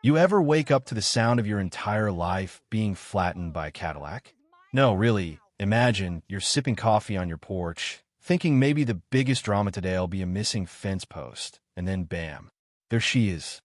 You ever wake up to the sound of your entire life being flattened by a Cadillac? No, really. Imagine you're sipping coffee on your porch, thinking maybe the biggest drama today will be a missing fence post, and then bam, there she is.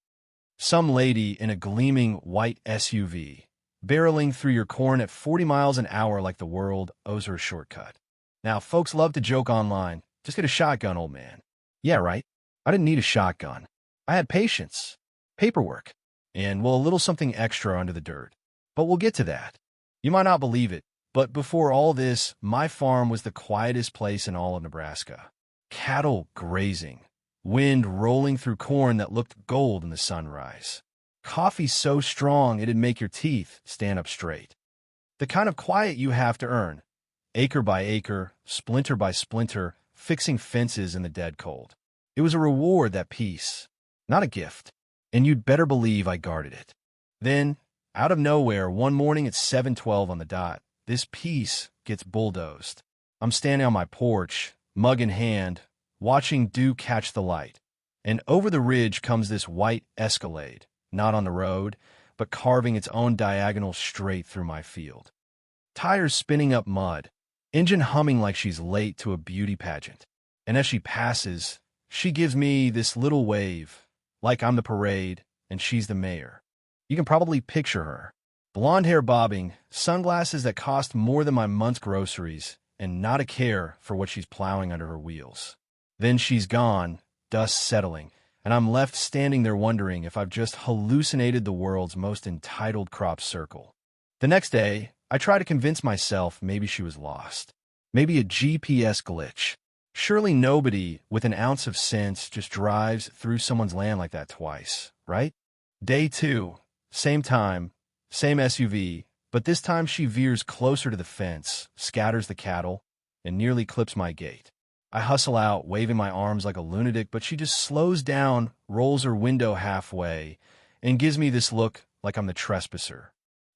Some lady in a gleaming white SUV, barreling through your corn at 40 miles an hour like the world owes her a shortcut. Now, folks love to joke online, just get a shotgun, old man. Yeah, right. I didn't need a shotgun. I had patience, paperwork, and, well, a little something extra under the dirt. But we'll get to that. You might not believe it, but before all this, my farm was the quietest place in all of Nebraska. Cattle grazing, wind rolling through corn that looked gold in the sunrise. Coffee so strong it'd make your teeth stand up straight. The kind of quiet you have to earn, acre by acre, splinter by splinter, fixing fences in the dead cold. It was a reward, that peace, not a gift, and you'd better believe I guarded it. Then, out of nowhere, one morning at 7:12 on the dot, this peace gets bulldozed. I'm standing on my porch, mug in hand, watching dew catch the light, and over the ridge comes this white Escalade, not on the road, but carving its own diagonal straight through my field. Tires spinning up mud, engine humming like she's late to a beauty pageant. And as she passes, she gives me this little wave, like I'm the parade and she's the mayor. You can probably picture her. Blonde hair bobbing, sunglasses that cost more than my month's groceries, and not a care for what she's plowing under her wheels. Then she's gone, dust settling, and I'm left standing there wondering if I've just hallucinated the world's most entitled crop circle. The next day, I try to convince myself maybe she was lost. Maybe a GPS glitch. Surely nobody with an ounce of sense just drives through someone's land like that twice, right? Day 2, same time, same SUV, but this time she veers closer to the fence, scatters the cattle, and nearly clips my gate. I hustle out, waving my arms like a lunatic, but she just slows down, rolls her window halfway, and gives me this look like I'm the trespasser.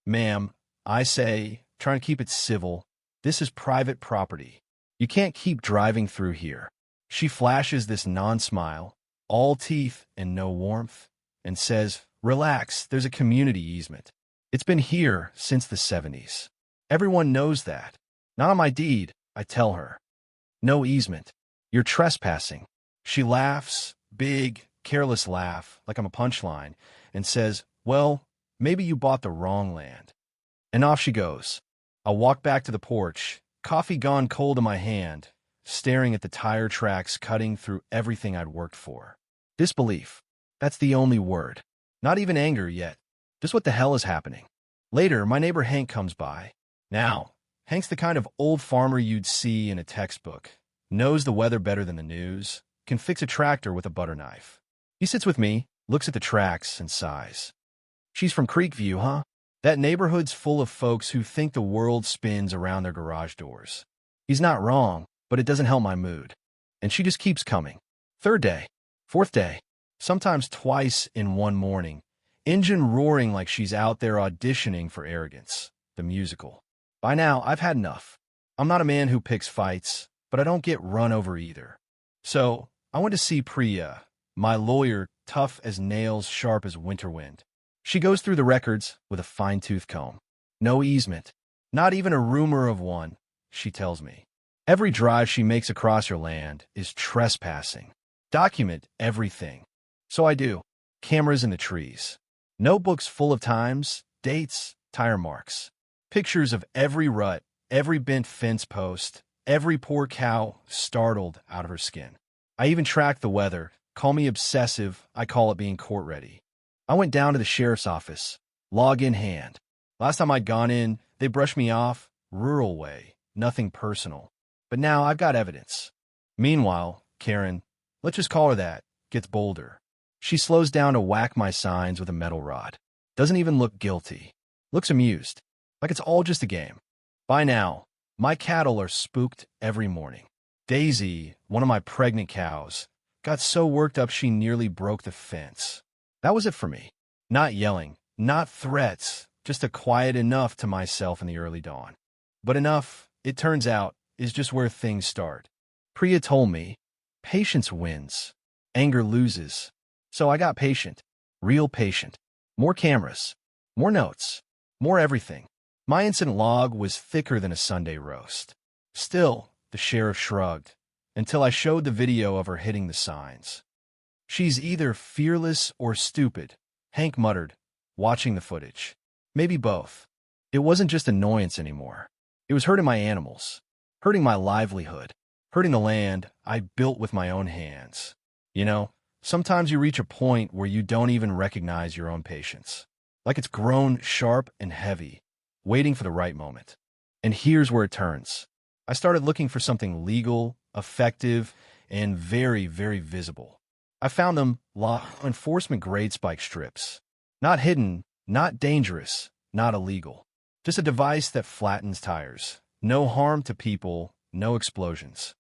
Ma'am, I say, trying to keep it civil, this is private property. You can't keep driving through here. She flashes this non-smile, all teeth and no warmth, and says, relax, there's a community easement. It's been here since the 70s. Everyone knows that. Not on my deed, I tell her. No easement. You're trespassing. She laughs, big, careless laugh, like I'm a punchline, and says, well, maybe you bought the wrong land. And off she goes. I walk back to the porch, coffee gone cold in my hand, staring at the tire tracks cutting through everything I'd worked for. Disbelief. That's the only word. Not even anger yet. Just what the hell is happening? Later, my neighbor Hank comes by. Now, Hank's the kind of old farmer you'd see in a textbook. Knows the weather better than the news. Can fix a tractor with a butter knife. He sits with me, looks at the tracks, and sighs. She's from Creekview, huh? That neighborhood's full of folks who think the world spins around their garage doors. He's not wrong, but it doesn't help my mood. And she just keeps coming. Third day, fourth day, sometimes twice in one morning. Engine roaring like she's out there auditioning for Arrogance, the musical. By now, I've had enough. I'm not a man who picks fights, but I don't get run over either. So, I went to see Priya, my lawyer, tough as nails, sharp as winter wind. She goes through the records with a fine-tooth comb. No easement. Not even a rumor of one, she tells me. Every drive she makes across your land is trespassing. Document everything. So I do. Cameras in the trees. Notebooks full of times, dates, tire marks. Pictures of every rut, every bent fence post, every poor cow startled out of her skin. I even track the weather. Call me obsessive, I call it being court-ready. I went down to the sheriff's office, log in hand. Last time I'd gone in, they brushed me off, rural way, nothing personal. But now I've got evidence. Meanwhile, Karen, let's just call her that, gets bolder. She slows down to whack my signs with a metal rod. Doesn't even look guilty. Looks amused, like it's all just a game. By now, my cattle are spooked every morning. Daisy, one of my pregnant cows, got so worked up she nearly broke the fence. That was it for me. Not yelling, not threats, just a quiet enough to myself in the early dawn. But enough, it turns out, is just where things start. Priya told me, patience wins, anger loses. So I got patient, real patient. More cameras, more notes, more everything. My incident log was thicker than a Sunday roast. Still, the sheriff shrugged, until I showed the video of her hitting the signs. She's either fearless or stupid, Hank muttered, watching the footage. Maybe both. It wasn't just annoyance anymore. It was hurting my animals, hurting my livelihood, hurting the land I built with my own hands. You know, sometimes you reach a point where you don't even recognize your own patience. Like it's grown sharp and heavy, waiting for the right moment. And here's where it turns. I started looking for something legal, effective, and very, very visible. I found them law enforcement grade spike strips. Not hidden, not dangerous, not illegal. Just a device that flattens tires. No harm to people, no explosions.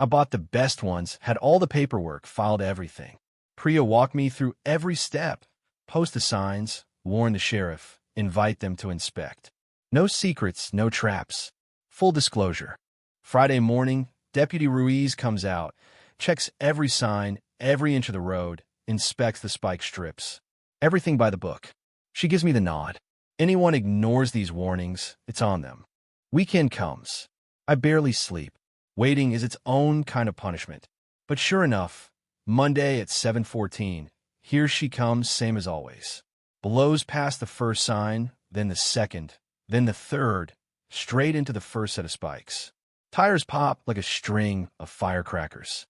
I bought the best ones, had all the paperwork, filed everything. Priya walked me through every step. Post the signs, warn the sheriff, invite them to inspect. No secrets, no traps. Full disclosure. Friday morning, Deputy Ruiz comes out, checks every sign, every inch of the road, inspects the spike strips. Everything by the book. She gives me the nod. Anyone ignores these warnings, it's on them. Weekend comes. I barely sleep. Waiting is its own kind of punishment. But sure enough, Monday at 7:14, here she comes, same as always. Blows past the first sign, then the second, then the third, straight into the first set of spikes. Tires pop like a string of firecrackers.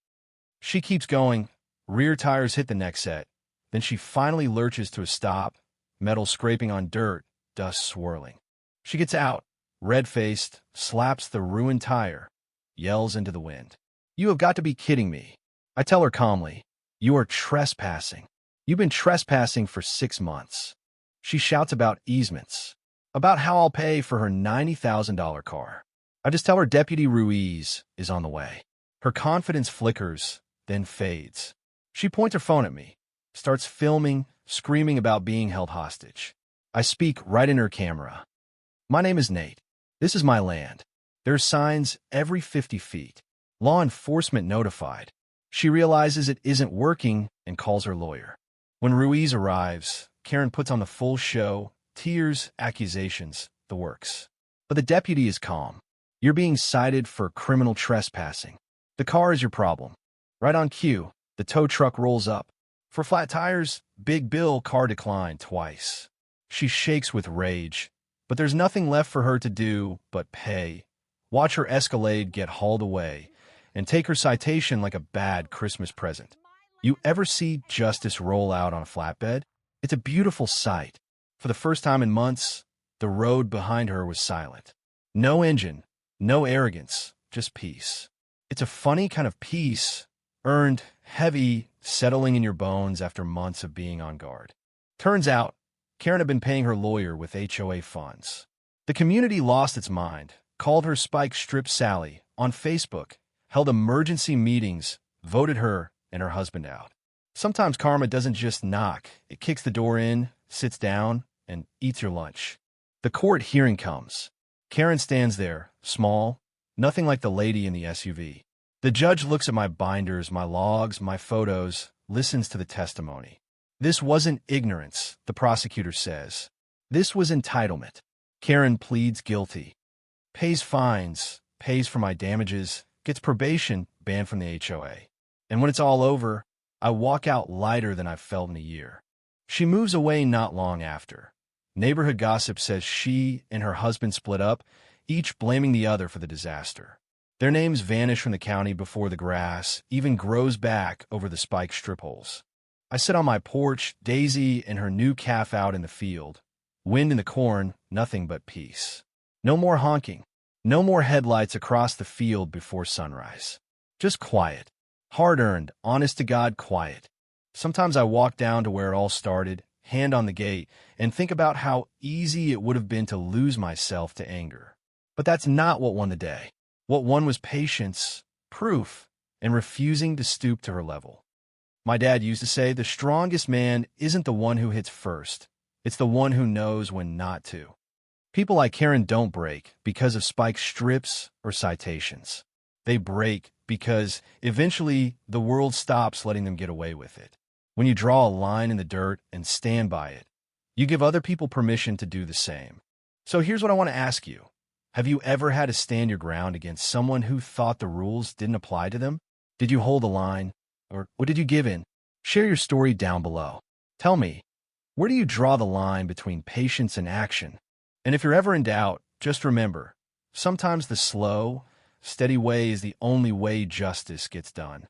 She keeps going. Rear tires hit the next set. Then she finally lurches to a stop, metal scraping on dirt, dust swirling. She gets out, red-faced, slaps the ruined tire, yells into the wind. "You have got to be kidding me." I tell her calmly, "You are trespassing. You've been trespassing for 6 months." She shouts about easements, about how I'll pay for her $90,000 car. I just tell her Deputy Ruiz is on the way. Her confidence flickers, then fades. She points her phone at me, starts filming, screaming about being held hostage. I speak right in her camera. "My name is Nate. This is my land. There's signs every 50 feet. Law enforcement notified." She realizes it isn't working and calls her lawyer. When Ruiz arrives, Karen puts on the full show, tears, accusations, the works. But the deputy is calm. "You're being cited for criminal trespassing. The car is your problem." Right on cue, the tow truck rolls up. For flat tires, big bill, car declined twice. She shakes with rage, but there's nothing left for her to do but pay, watch her Escalade get hauled away, and take her citation like a bad Christmas present. You ever see justice roll out on a flatbed? It's a beautiful sight. For the first time in months, the road behind her was silent. No engine, no arrogance, just peace. It's a funny kind of peace, earned, heavy, settling in your bones after months of being on guard. Turns out, Karen had been paying her lawyer with HOA funds. The community lost its mind, called her Spike Strip Sally on Facebook, held emergency meetings, voted her and her husband out. Sometimes karma doesn't just knock. It kicks the door in, sits down, and eats your lunch. The court hearing comes. Karen stands there, small, nothing like the lady in the SUV. The judge looks at my binders, my logs, my photos, listens to the testimony. This wasn't ignorance, the prosecutor says. This was entitlement. Karen pleads guilty. Pays fines, pays for my damages, gets probation, banned from the HOA. And when it's all over, I walk out lighter than I've felt in a year. She moves away not long after. Neighborhood gossip says she and her husband split up, each blaming the other for the disaster. Their names vanish from the county before the grass even grows back over the spike strip holes. I sit on my porch, Daisy and her new calf out in the field. Wind in the corn, nothing but peace. No more honking. No more headlights across the field before sunrise. Just quiet. Hard-earned, honest-to-God quiet. Sometimes I walk down to where it all started, hand on the gate, and think about how easy it would have been to lose myself to anger. But that's not what won the day. What won was patience, proof, and refusing to stoop to her level. My dad used to say, the strongest man isn't the one who hits first. It's the one who knows when not to. People like Karen don't break because of spike strips or citations. They break because eventually the world stops letting them get away with it. When you draw a line in the dirt and stand by it, You give other people permission to do the same. So here's what I want to ask you. Have you ever had to stand your ground against someone who thought the rules didn't apply to them? Did you hold the line? Or did you give in? Share your story down below. Tell me, where do you draw the line between patience and action? And if you're ever in doubt, just remember, sometimes the slow, steady way is the only way justice gets done.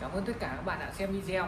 Cảm ơn tất cả các bạn đã xem video.